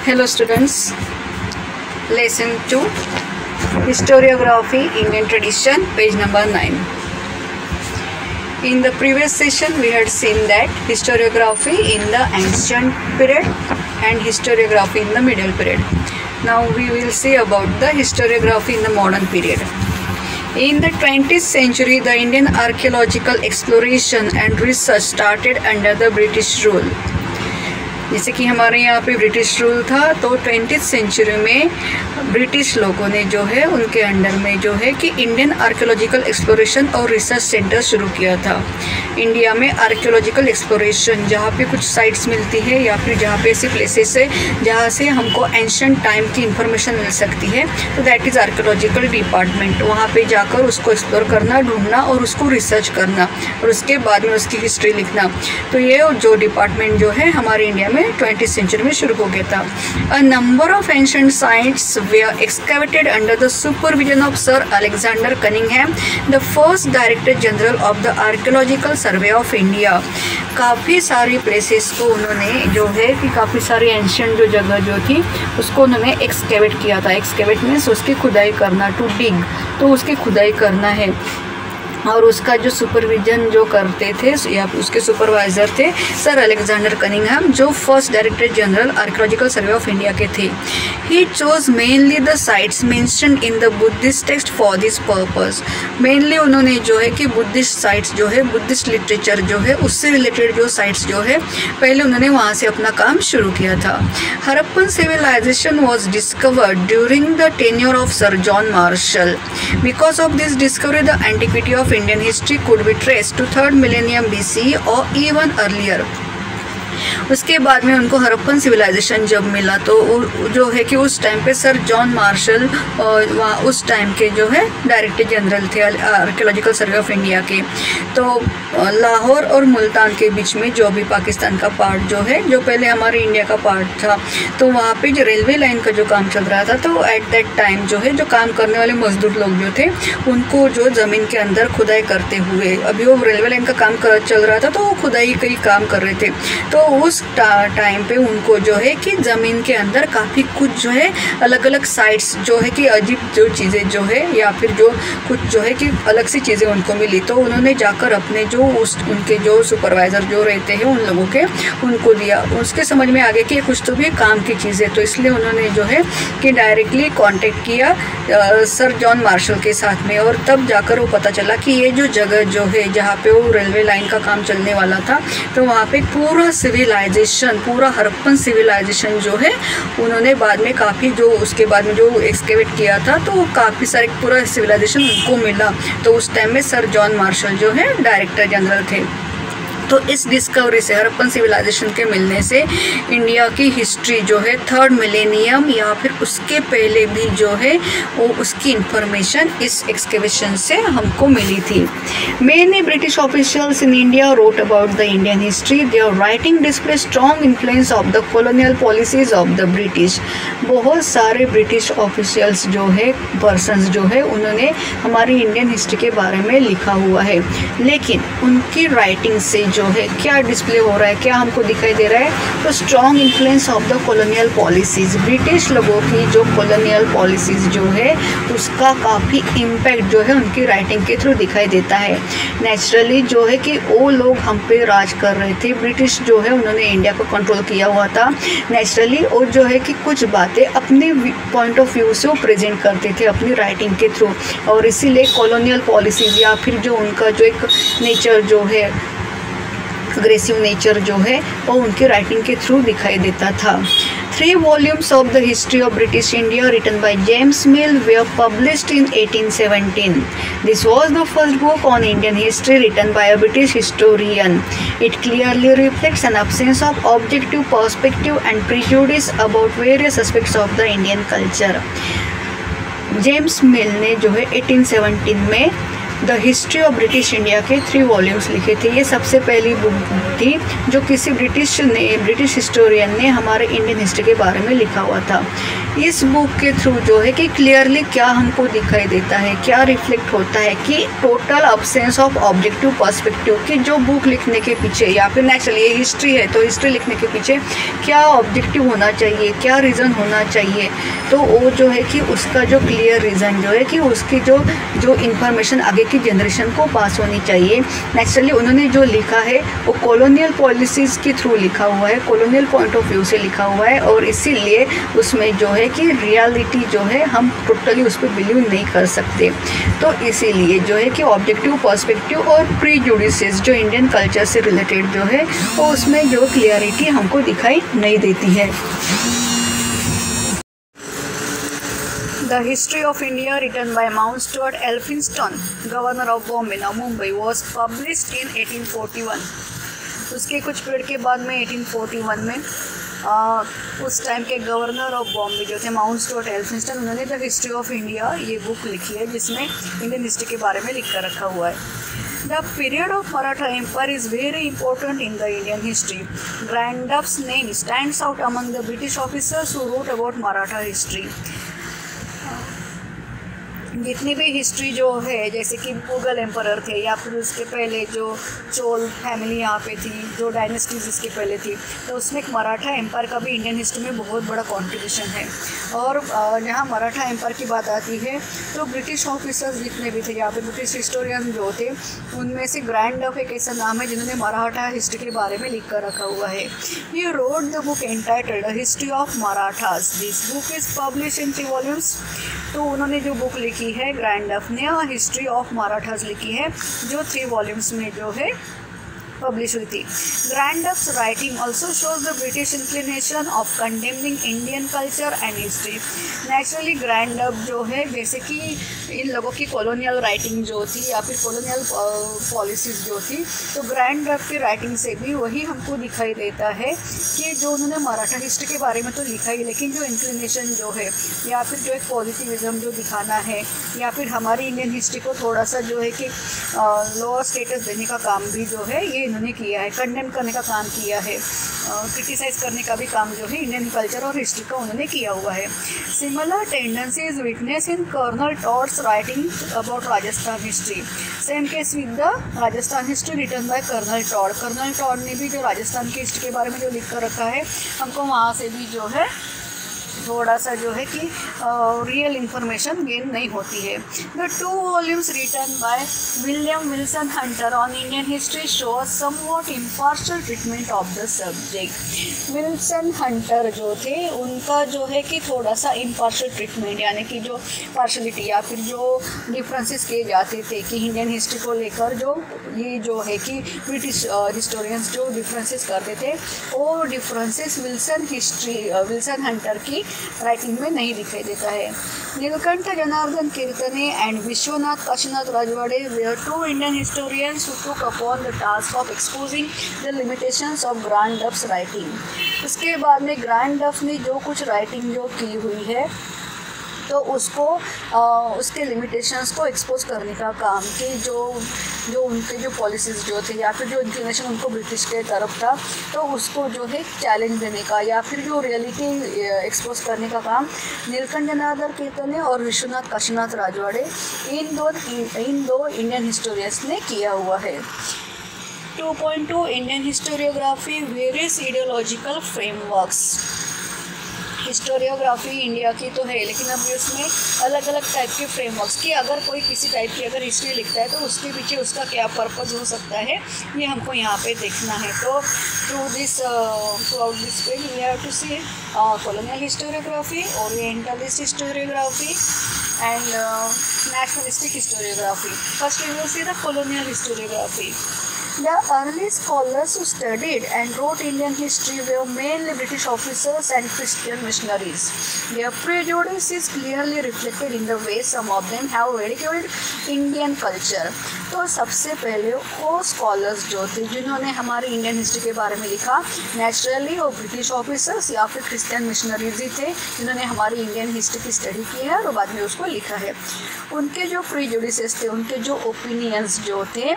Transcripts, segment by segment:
Hello students, lesson 2, Historiography, Indian Tradition, page number 9. In the previous session we had seen that historiography in the ancient period and historiography in the middle period. Now we will see about the historiography in the modern period. In the 20th century, the Indian archaeological exploration and research started under the British rule. जैसे कि हमारे यहाँ पे British rule था, तो 20th century में British लोगों ने जो है उनके अंडर में जो है कि इंडियन आर्कियोलॉजिकल एक्सप्लोरेशन और रिसर्च सेंटर शुरू किया था। इंडिया में आर्कियोलॉजिकल एक्सप्लोरेशन जहाँ पे कुछ साइट्स मिलती है या फिर जहाँ पे ऐसी प्लेसेस है जहाँ से हमको एंशंट टाइम की इंफॉर्मेशन मिल सकती है, तो दैट इज़ आर्कियोलॉजिकल डिपार्टमेंट। वहाँ पे जाकर उसको एक्सप्लोर करना, ढूंढना और उसको रिसर्च करना और उसके बाद में उसकी हिस्ट्री लिखना। तो ये जो डिपार्टमेंट जो है हमारे इंडिया में 20th सेंचुरी में शुरू हो गया था। A number of ancient sites were excavated under the supervision of sir Alexander Cunningham, the first director general of the archaeological survey of India. काफ़ी सारी प्लेसेस को उन्होंने जो है कि काफ़ी सारी एंशंट जो जगह जो थी उसको उन्होंने एक्सकैवेट किया था। एक्सकैवेट मीन्स उसकी खुदाई करना, टू डिग, तो उसकी खुदाई करना है। और उसका जो सुपरविजन जो करते थे या उसके सुपरवाइज़र थे सर अलेक्जेंडर कनिंघम, जो first director general archaeological survey of India के थे। He chose mainly the sites mentioned in the Buddhist text for this purpose. Mainly उन्होंने जो है कि बुद्धिस्ट साइट्स जो है, बुद्धिस्ट लिटरेचर जो है उससे रिलेटेड जो साइट्स जो है पहले उन्होंने वहाँ से अपना काम शुरू किया था। Harappan civilisation was discovered during the tenure of sir John Marshall. Because of this discovery the antiquity of Indian history could be traced to 3rd millennium BC or even earlier. उसके बाद में उनको हड़प्पन सिविलाइजेशन जब मिला तो जो है कि उस टाइम पे सर जॉन मार्शल वहाँ उस टाइम के जो है डायरेक्टर जनरल थे आर्कियोलॉजिकल सर्वे ऑफ इंडिया के। तो लाहौर और मुल्तान के बीच में जो भी पाकिस्तान का पार्ट जो है, जो पहले हमारे इंडिया का पार्ट था, तो वहाँ पे जो रेलवे लाइन का जो काम चल रहा था, तो एट दैट टाइम जो है जो काम करने वाले मजदूर लोग जो थे उनको जो ज़मीन के अंदर खुदाई करते हुए, अभी वो रेलवे लाइन का काम चल रहा था तो वो खुदाई कई काम कर रहे थे, तो उस टाइम पे उनको जो है कि ज़मीन के अंदर काफ़ी कुछ जो है अलग अलग साइट्स जो है कि अजीब जो चीज़ें जो है या फिर जो कुछ जो है कि अलग सी चीज़ें उनको मिली। तो उन्होंने जाकर अपने जो उनके जो सुपरवाइज़र जो रहते हैं उन लोगों के उनको दिया। उसके समझ में आ गया कि कुछ तो भी काम की चीज़ है, तो इसलिए उन्होंने जो है कि डायरेक्टली कांटेक्ट किया सर जॉन मार्शल के साथ में, और तब जाकर वो पता चला कि ये जो जगह जो है जहाँ पे वो रेलवे लाइन का काम चलने वाला था, तो वहाँ पे पूरा सिविलाइजेशन, पूरा हड़प्पन सिविलाइजेशन जो है उन्होंने बाद में काफ़ी जो उसके बाद में जो एक्सकेवेट किया था, तो काफ़ी सारे पूरा सिविलाइजेशन उनको मिला। तो उस टाइम में सर जॉन मार्शल जो है डायरेक्टर जनरल थे। तो इस डिस्कवरी से, हड़प्पन सिविलाइजेशन के मिलने से इंडिया की हिस्ट्री जो है 3rd मिलेनियम या फिर उसके पहले भी जो है वो उसकी इंफॉर्मेशन इस एक्सकेवेशन से हमको मिली थी। Many British officials in India wrote about the Indian history. There writing display strong influence of the colonial policies of the British. बहुत सारे ब्रिटिश ऑफिशियल्स जो है, पर्सन्स जो है, उन्होंने हमारी इंडियन हिस्ट्री के बारे में लिखा हुआ है, लेकिन उनकी राइटिंग से जो है क्या डिस्प्ले हो रहा है, क्या हमको दिखाई दे रहा है, तो strong influence of the colonial policies. British लोगों की जो कॉलोनियल पॉलिसीज़ जो है उसका काफ़ी इम्पैक्ट जो है उनकी राइटिंग के थ्रू दिखाई देता है। नेचुरली जो है कि वो लोग हम पे राज कर रहे थे, ब्रिटिश जो है उन्होंने इंडिया को कंट्रोल किया हुआ था। नेचुरली और जो है कि कुछ बातें अपने पॉइंट ऑफ व्यू से वो प्रेजेंट करते थे अपनी राइटिंग के थ्रू, और इसीलिए कॉलोनियल पॉलिसीज़ या फिर जो उनका जो एक नेचर जो है, अग्रेसिव नेचर जो है वो उनकी राइटिंग के थ्रू दिखाई देता था। 3 volumes of the history of British India written by James Mill were published in 1817. This was the first book on Indian history written by a British historian. It clearly reflects an absence of objective perspective and prejudice about various aspects of the Indian culture. James मिल ने जो है 1817 में the history of British India के 3 volumes लिखे थे। ये सबसे पहली बुक थी जो किसी ब्रिटिश हिस्टोरियन ने हमारे इंडियन हिस्ट्री के बारे में लिखा हुआ था। इस बुक के थ्रू जो है कि क्लियरली क्या हमको दिखाई देता है, क्या रिफ्लेक्ट होता है कि total absence of objective perspective कि जो बुक लिखने के पीछे या फिर नेचुरली ये हिस्ट्री है तो हिस्ट्री लिखने के पीछे क्या ऑब्जेक्टिव होना चाहिए, क्या रीज़न होना चाहिए, तो वो जो है कि उसका जो क्लियर रीज़न जो है कि उसकी जो इन्फॉर्मेशन आगे की जनरेशन को पास होनी चाहिए। नेचुरली उन्होंने जो लिखा है वो कॉलोनियल पॉलिसीज़ के थ्रू लिखा हुआ है, कॉलोनियल पॉइंट ऑफ व्यू से लिखा हुआ है, और इसीलिए उसमें जो है कि रियलिटी जो है हम टोटली उस पर बिलीव नहीं कर सकते। तो इसीलिए जो है कि ऑब्जेक्टिव पर्सपेक्टिव और प्रीजुडिसेस जो इंडियन कल्चर से रिलेटेड जो है वो उसमें जो क्लियरिटी हमको दिखाई नहीं देती है। The History of India, written by Mount Stuart Elphinstone, Governor of Bombay, now Mumbai, was published in 1841. उसके कुछ पीरियड के बाद में 1841 में उस टाइम के गवर्नर ऑफ बॉम्बे जो थे माउंट स्टुअर्ट एल्फिंस्टन, उन्होंने द हिस्ट्री ऑफ इंडिया ये बुक लिखी है जिसमें इंडियन हिस्ट्री के बारे में लिख कर रखा हुआ है। The period of Maratha Empire is very important in the Indian history. Grandup's name stands out among the British officers who wrote about Maratha history. जितनी भी हिस्ट्री जो है जैसे कि मुगल एम्परर थे या फिर उसके पहले जो चोल फैमिली यहाँ पे थी, जो डायनेस्टीज इसके पहले थी, तो उसमें एक मराठा एम्पायर का भी इंडियन हिस्ट्री में बहुत बड़ा कंट्रीब्यूशन है। और जहाँ मराठा एम्पायर की बात आती है तो ब्रिटिश ऑफिसर्स जितने भी थे या फिर ब्रिटिश हिस्टोरियन जो थे उनमें से ग्रैंड डफ एक ऐसा नाम है जिन्होंने मराठा हिस्ट्री के बारे में लिख कर रखा हुआ है। He wrote the book entitled history of Marathas. This book is publish in 3 volumes. तो उन्होंने जो बुक लिखी है ग्रैंड डफ ने हिस्ट्री ऑफ मराठास लिखी है जो 3 वॉल्यूम्स में जो है पब्लिश हुई थी। Grant Duff's writing also shows the British inclination of condemning Indian culture and history. Naturally Grant Duff जो है जैसे कि इन लोगों की कॉलोनियल राइटिंग जो थी या फिर कॉलोनियल पॉलिसीज़ जो थी, तो ग्रैंड डफ की राइटिंग से भी वही हमको दिखाई देता है कि जो उन्होंने मराठा हिस्ट्री के बारे में तो लिखा ही, लेकिन जो इंक्लिनेशन जो है या फिर जो एक पॉजिटिविज्म जो दिखाना है या फिर हमारी इंडियन हिस्ट्री को थोड़ा सा जो है कि लोअर स्टेटस देने का काम भी जो है ये इन्होंने किया है, कंडेम करने का काम किया है, क्रिटिसाइज करने का भी काम जो है इंडियन कल्चर और हिस्ट्री का उन्होंने किया हुआ है। Similar tendency is witness in Colonel Tod's writing about Rajasthan history. Same case with the Rajasthan history written by Colonel Tod. Colonel Tod ने भी जो राजस्थान की हिस्ट्री के बारे में जो लिख कर रखा है हमको वहाँ से भी जो है थोड़ा सा जो है कि रियल इंफॉर्मेशन गेन नहीं होती है। The 2 volumes written by William Wilson Hunter on Indian history show somewhat impartial treatment of the subject. Wilson Hunter जो थे उनका जो है कि थोड़ा सा इम्पार्शियल ट्रीटमेंट यानी कि जो पार्शलिटी या फिर जो डिफरेंसेस किए जाते थे कि इंडियन हिस्ट्री को लेकर जो ये जो है कि ब्रिटिश हिस्टोरियंस जो डिफरेंसेस करते थे वो डिफरेंसेस विल्सन हंटर की राइटिंग में नहीं दिखाई देता है। Nilkanth Janardan Kirtane and Vishwanath Kashinath Rajwade were 2 Indian historians who took upon the task of exposing the limitations of Grant Duff's writing. उसके बाद में ग्रैंड डफ ने जो कुछ राइटिंग जो की हुई है तो उसको उसके लिमिटेशंस को एक्सपोज करने का काम कि जो उनके जो पॉलिसीज़ जो थे या फिर जो इंक्लिनेशन उनको ब्रिटिश के तरफ था तो उसको जो है चैलेंज देने का या फिर जो रियलिटी एक्सपोज करने का काम नीलकंठ जनार्दन कीर्तने और विश्वनाथ काशीनाथ राजवाड़े इन दो इंडियन हिस्टोरियंस ने किया हुआ है। 2.2 Indian historiography various ideological frameworks. Historiography India की तो है लेकिन अभी उसमें अलग अलग टाइप के फ्रेमवर्क्स की अगर कोई किसी टाइप की अगर हिस्ट्री लिखता है तो उसके पीछे उसका क्या पर्पज़ हो सकता है ये हमको यहाँ पे देखना है। तो throughout this page we have to see colonial historiography, orientalist historiography and nationalistic historiography. First we will see the colonial historiography. The early scholars who studied and wrote Indian history were mainly British officers and Christian missionaries. Their prejudice is clearly reflected in the way some of them have ridiculed Indian culture. तो सबसे पहले वो scholars जो थे जिन्होंने हमारी Indian history के बारे में लिखा, नेचुरली वो ब्रिटिश ऑफिसर्स या फिर क्रिश्चियन मिशनरीज ही थे जिन्होंने हमारी इंडियन हिस्ट्री की स्टडी की है और बाद में उसको लिखा है। उनके जो प्रीजुडिसेस थे, उनके जो ओपिनियंस जो थे,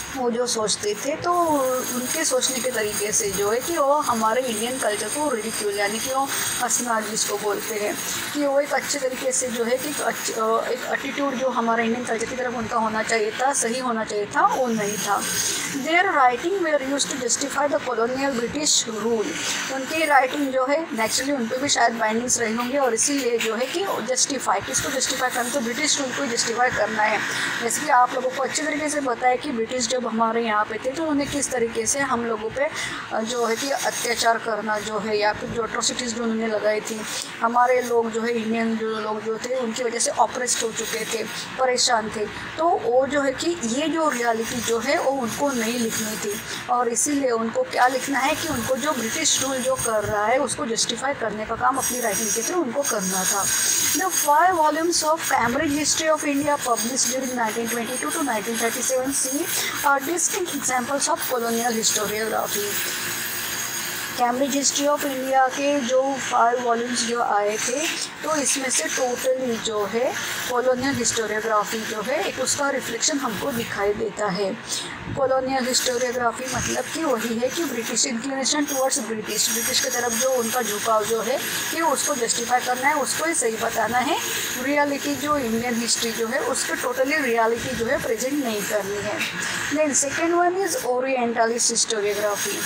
वो जो सोचते थे, तो उनके सोचने के तरीके से जो है कि वो हमारे इंडियन कल्चर को रिडिक्यूल यानी कि वो हंसना जिसको बोलते हैं कि वो एक अच्छे तरीके से जो है कि एक एटीट्यूड जो हमारे इंडियन कल्चर की तरफ उनका होना चाहिए था, सही होना चाहिए था, वो नहीं था। Their writing were used to justify the colonial British rule. उनकी राइटिंग जो है नेचुरली उन पर भी शायद बाइंडिंग्स रहे होंगे और इसीलिए जो है कि जस्टिफाई, किसको जस्टिफाई करना, तो ब्रिटिश रूल को जस्टिफाई करना है। जैसे कि आप लोगों को अच्छे तरीके से बताया कि ब्रिटिश जब हमारे यहाँ पे थे तो उन्हें किस तरीके से हम लोगों पे जो है कि अत्याचार करना जो है या फिर जो एट्रोसिटीज़ जो उन्होंने लगाई थी, हमारे लोग जो है इंडियन जो लोग जो थे उनकी वजह से ऑप्रेस्ड हो चुके थे, परेशान थे। तो वो जो है कि ये जो रियलिटी जो है वो उनको नहीं लिखनी थी और इसीलिए उनको क्या लिखना है कि उनको जो ब्रिटिश रूल जो कर रहा है उसको जस्टिफाई करने का काम अपनी राइटिंग के थ्रू उनको करना था। The 5 volumes of Cambridge History of India published during 1922 to 1937 see are distinct examples of colonial historiography. Cambridge history of India के जो 5 वॉल्यूम्स जो आए थे तो इसमें से टोटली जो है कॉलोनियल हिस्टोरियोग्राफी जो है एक उसका रिफ्लेक्शन हमको दिखाई देता है। कॉलोनियल हिस्टोरियोग्राफी मतलब कि वही है कि ब्रिटिश इंक्लिनेशन टुवर्ड्स ब्रिटिश की तरफ जो उनका झुकाव जो है कि उसको जस्टिफाई करना है, उसको ही सही बताना है। रियलिटी जो इंडियन हिस्ट्री जो है उसको टोटली रियलिटी जो है प्रेजेंट नहीं करनी है। Then second one is orientalist historiography.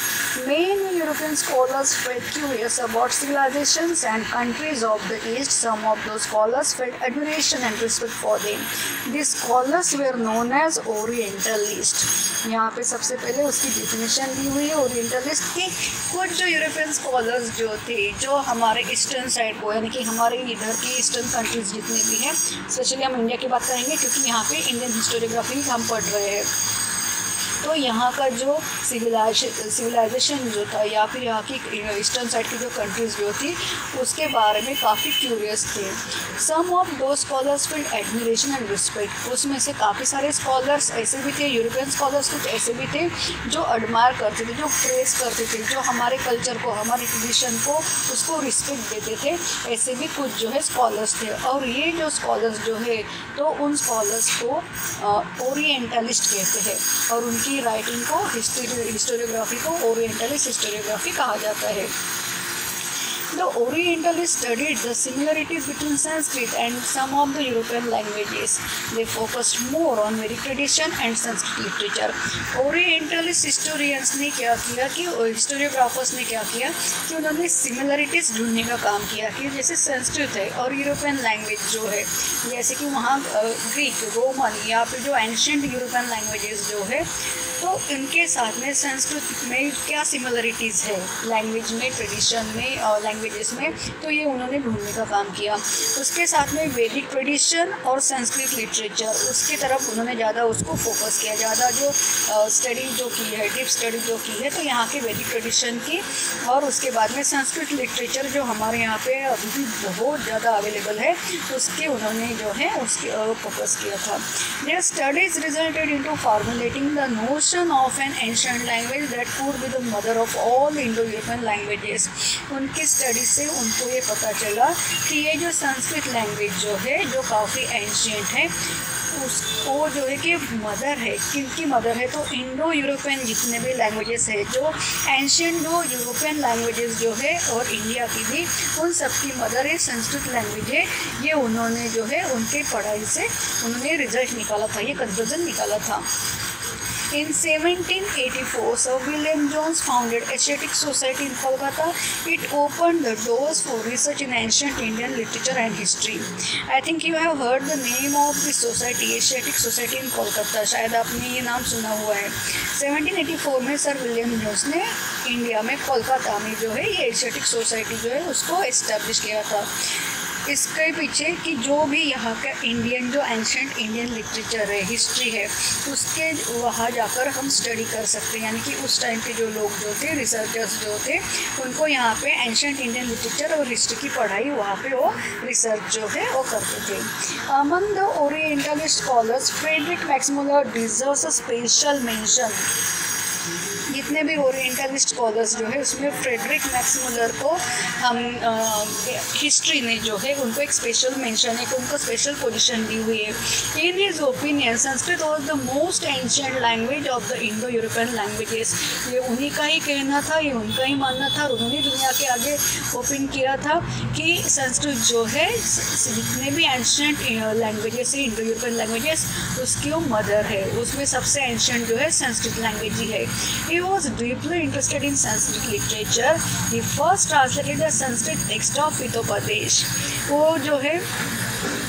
Many European scholars felt curious about civilizations and countries of the East. Some of those scholars felt admiration and respect for them. These scholars were known as Orientalists. यहाँ पे सबसे पहले उसकी definition दी हुई है orientalist की। कुछ जो यूरोपियन स्कॉलर्स जो थे जो हमारे ईस्टर्न साइड को यानी कि हमारे इधर की ईस्टर्न कंट्रीज जितने भी हैं, स्पेशली हम इंडिया की बात करेंगे क्योंकि यहाँ पे इंडियन हिस्टोरियोग्राफी हम पढ़ रहे हैं, तो यहाँ का जो सिविलाइजेशन जो था या फिर यहाँ की ईस्टर्न साइड की जो कंट्रीज़ जो थी उसके बारे में काफ़ी क्यूरियस थे। सम ऑफ दो scholars field admiration and respect. उसमें से काफ़ी सारे स्कॉलर्स ऐसे भी थे, यूरोपियन स्कॉलर्स कुछ ऐसे भी थे जो एडमायर करते थे, जो प्रेस करते थे, जो हमारे कल्चर को, हमारे ट्रेडिशन को, उसको रिस्पेक्ट देते थे। ऐसे भी कुछ जो है स्कॉलर्स थे और ये जो स्कॉलर्स जो है तो उन स्कॉलर्स को ओरिएंटलिस्ट कहते हैं और उनकी राइटिंग को हिस्टोरियोग्राफी को ओरिएंटलिस्ट हिस्टोरियोग्राफी कहा जाता है। The Orientalists studied the similarities between Sanskrit and some of the European languages. They focused more on Vedic tradition and Sanskrit literature. Orientalist historians ने क्या किया कि हिस्टोरियोग्राफर्स ने क्या किया कि उन्होंने सिमिलरिटीज़ ढूंढने का काम किया कि जैसे संस्कृत है और यूरोपियन लैंग्वेज जो है, जैसे कि वहाँ ग्रीक, रोमन या फिर जो एंशिएंट यूरोपियन लैंग्वेजेस जो है तो इनके साथ में संस्कृत में क्या सिमिलरिटीज़ है लैंग्वेज में, ट्रेडिशन में और लैंग्वेजेस में, तो ये उन्होंने ढूंढने का काम किया। उसके साथ में वैदिक ट्रेडिशन और संस्कृत लिटरेचर उसकी तरफ उन्होंने ज़्यादा उसको फोकस किया, ज़्यादा जो स्टडी जो की है, डीप स्टडी जो की है तो यहाँ के वैदिक ट्रेडिशन की और उसके बाद में संस्कृत लिटरेचर जो हमारे यहाँ पे अभी भी बहुत ज़्यादा अवेलेबल है उसके उन्होंने जो है उसके फोकस किया था। Their studies resulted into formulating the notion of an ancient language that could be the mother of all Indo-European languages. उनकी स्टडी से उनको ये पता चला कि ये जो संस्कृत लैंग्वेज जो है जो काफ़ी एंशिएंट है उसको जो है कि मदर है, किनकी मदर है तो इंडो यूरोपियन जितने भी लैंग्वेजेस है जो एंशिएंट जो यूरोपियन लैंग्वेजेस जो है और इंडिया की भी उन सब की मदर है संस्कृत लैंग्वेज है। ये उन्होंने जो है उनके पढ़ाई से उन्होंने रिजल्ट निकाला था, ये कंक्लूजन निकाला था। In 1784, Sir William Jones founded Asiatic Society in Kolkata. It opened the doors for research in ancient Indian literature and history. I think you have heard the name of this society, Asiatic Society in Kolkata. शायद आपने ये नाम सुना हुआ है। 1784 में sir William Jones ने India में कोलकाता में जो है ये एशियाटिक सोसाइटी जो है उसको इस्टेब्लिश किया था। इसके पीछे कि जो भी यहाँ का इंडियन जो एंशेंट इंडियन लिटरेचर है, हिस्ट्री है, उसके वहाँ जाकर हम स्टडी कर सकते हैं। यानी कि उस टाइम के जो लोग जो थे, रिसर्चर्स जो थे, उनको यहाँ पे एंशेंट इंडियन लिटरेचर और हिस्ट्री की पढ़ाई वहाँ पे वो रिसर्च जो है वो करते थे। Among the orientalist scholars Friedrich Max Muller deserves a special mention. जितने भी ओरिएंटलिस्ट स्कॉलर्स जो है उसमें फ्रेडरिक मैक्समुलर को हम हिस्ट्री ने जो है उनको एक स्पेशल मेंशन है, उनको स्पेशल पोजीशन दी हुई है। In his opinion Sanskrit was the most ancient language of the Indo European languages. ये उन्हीं का ही कहना था, ये उनका ही मानना था, और उन्होंने दुनिया के आगे ओपन किया था कि संस्कृत जो है जितने भी एंशिएंट लैंग्वेजेस है, इंडो यूरोपियन लैंग्वेजेस, उसकी वो मदर है, उसमें सबसे एंशिएंट जो है संस्कृत लैंग्वेज ही है। He was deeply interested in Sanskrit literature. He first translated the Sanskrit text of Hitopadesh. वो जो है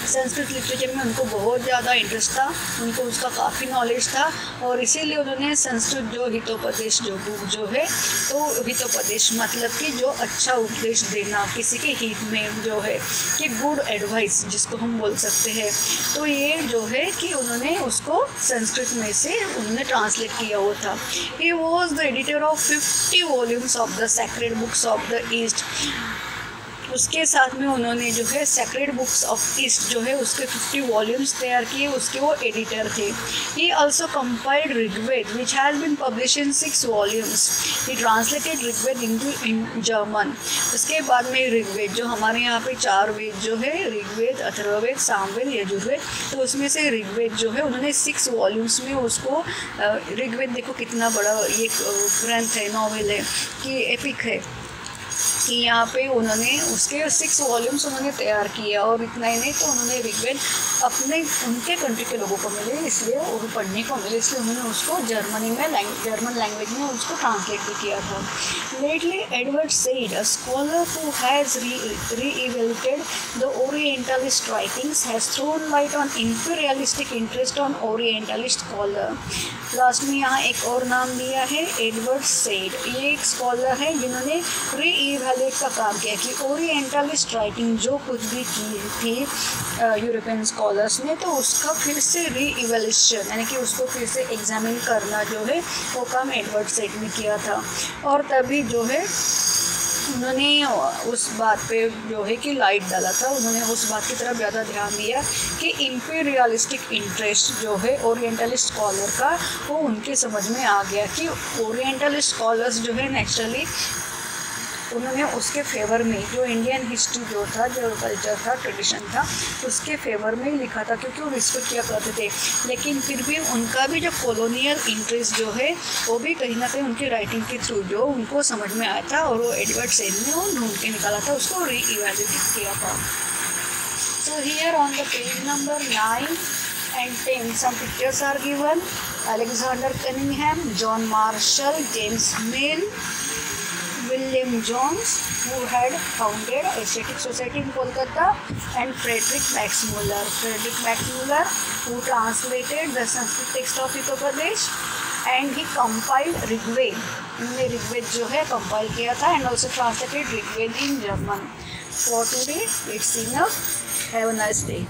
संस्कृत लिटरेचर में उनको बहुत ज़्यादा इंटरेस्ट था, उनको उसका काफ़ी नॉलेज था, और इसीलिए उन्होंने संस्कृत जो हितोपदेश जो बुक जो है, तो हितोपदेश मतलब कि जो अच्छा उपदेश देना किसी के हित में जो है, कि गुड एडवाइस जिसको हम बोल सकते हैं, तो ये जो है कि उन्होंने उसको संस्कृत में से उन्होंने ट्रांसलेट किया हुआ था। He was the editor of 50 volumes of the sacred books of the east. उसके साथ में उन्होंने जो है सेक्रेड बुक्स ऑफ ईस्ट जो है उसके 50 वॉल्यूम्स तैयार किए, उसके वो एडिटर थे। He also compiled Rigveda which has been publish in 6 volumes. He translated Rigveda in German. उसके बाद में ऋग्वेद जो हमारे यहाँ पे 4 वेद जो है, ऋग्वेद, अथर्ववेद, सामवेद, यजुर्वेद, तो उसमें से ऋग्वेद जो है उन्होंने 6 वॉल्यूम्स में उसको, ऋग्वेद देखो कितना बड़ा ये ग्रंथ है, नॉवेल है, कि एपिक है, कि यहाँ पे उन्होंने उसके 6 वॉल्यूम्स उन्होंने तैयार किया, और इतना ही नहीं तो उन्होंने ऋग्वेद अपने उनके कंट्री के लोगों को मिले, इसलिए वो पढ़ने को मिले, इसलिए उन्होंने उसको जर्मन लैंग्वेज में उसको ट्रांसलेट भी किया था। Lately Edward Said, a scholar who has re-evaluated the orientalist writings has thrown light on imperialistic interest on orientalist scholar. Last में यहाँ एक और नाम दिया है, एडवर्ड सेड। ये एक स्कॉलर है जिन्होंने रीइवैल्यूएट का काम किया कि ओरिएंटलिस्ट राइटिंग जो कुछ भी की थी यूरोपियन स्कॉलर्स ने, तो उसका फिर से रीइवैल्यूएशन यानी कि उसको फिर से एग्जामिन करना जो है वो काम एडवर्ड सेड ने किया था। और तभी जो है उन्होंने उस बात पे जो है कि लाइट डाला था, उन्होंने उस बात की तरफ ज़्यादा ध्यान दिया कि इंपीरियलिस्टिक इंटरेस्ट जो है ओरिएंटलिस्ट स्कॉलर का, वो उनके समझ में आ गया कि ओरिएंटलिस्ट स्कॉलर्स जो है नेचुरली उन्होंने उसके फेवर में जो इंडियन हिस्ट्री जो था, जो कल्चर था, ट्रेडिशन था, उसके फेवर में ही लिखा था, क्योंकि वो रिस्पेक्ट किया करते थे। लेकिन फिर भी उनका भी जो कॉलोनियल इंटरेस्ट जो है वो भी कहीं ना कहीं उनकी राइटिंग के थ्रू जो उनको समझ में आया था, और वो एडवर्ड सेड ने वो ढूंढ के निकाला था, उसको रीइवैल्यूएट किया था। So here on the page number 9 and 10 some pictures are given. Alexander Cunningham, John Marshall, James Mill, William Jones, who had founded Asiatic Society in Kolkata, and Frederick Maxmuller. Frederick Maxmuller, who translated the Sanskrit text of Hitopadesh, and he compiled Rigved. उन्होंने ऋग्वेद जो है compile किया था, and also translated Rigved in German. For today, it's enough. Have a nice day.